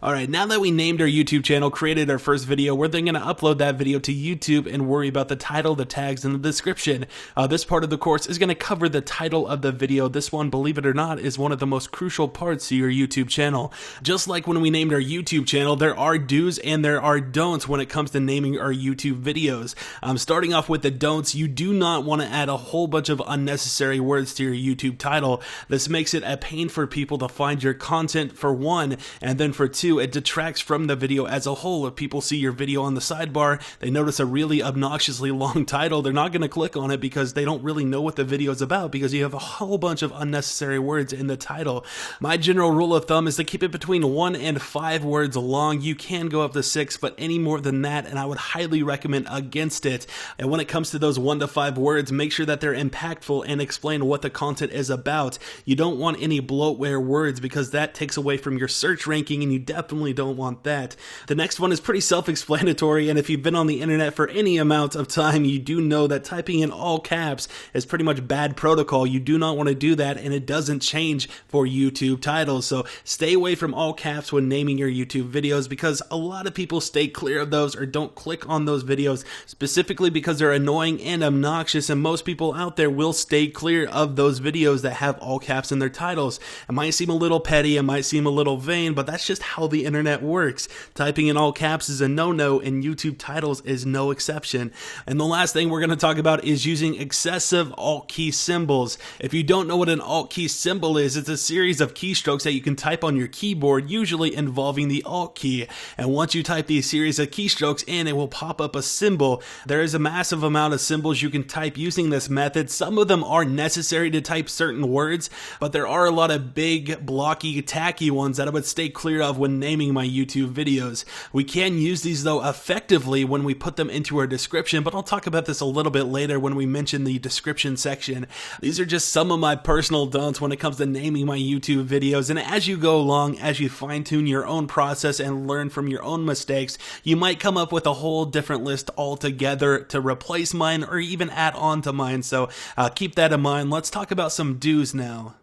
Alright, now that we named our YouTube channel, created our first video, we're then going to upload that video to YouTube and worry about the title, the tags, and the description. This part of the course is going to cover the title of the video. This one, believe it or not, is one of the most crucial parts to your YouTube channel. Just like when we named our YouTube channel, there are do's and there are don'ts when it comes to naming our YouTube videos. Starting off with the don'ts, you do not want to add a whole bunch of unnecessary words to your YouTube title. This makes it a pain for people to find your content, for one, and then for two, it detracts from the video as a whole. If people see your video on the sidebar, they notice a really obnoxiously long title, they're not going to click on it because they don't really know what the video is about, because you have a whole bunch of unnecessary words in the title. My general rule of thumb is to keep it between 1 and 5 words long. You can go up to 6, but any more than that, and I would highly recommend against it. And when it comes to those 1 to 5 words, make sure that they're impactful and explain what the content is about. You don't want any bloatware words, because that takes away from your search ranking, and you definitely don't want that. The next one is pretty self-explanatory, and if you've been on the internet for any amount of time, you do know that typing in all caps is pretty much bad protocol. You do not want to do that, and it doesn't change for YouTube titles. So stay away from all caps when naming your YouTube videos, because a lot of people stay clear of those or don't click on those videos specifically because they're annoying and obnoxious, and most people out there will stay clear of those videos that have all caps in their titles. It might seem a little petty, it might seem a little vain, but that's just how the internet works. Typing in all caps is a no-no, and YouTube titles is no exception. And the last thing we're going to talk about is using excessive alt key symbols. If you don't know what an alt key symbol is, it's a series of keystrokes that you can type on your keyboard, usually involving the alt key. And once you type these series of keystrokes in, it will pop up a symbol. There is a massive amount of symbols you can type using this method. Some of them are necessary to type certain words, but there are a lot of big, blocky, tacky ones that I would stay clear of when naming my YouTube videos. We can use these though effectively when we put them into our description, but I'll talk about this a little bit later when we mention the description section. These are just some of my personal don'ts when it comes to naming my YouTube videos, and as you go along, as you fine-tune your own process and learn from your own mistakes, you might come up with a whole different list altogether to replace mine or even add on to mine, so keep that in mind. Let's talk about some do's now.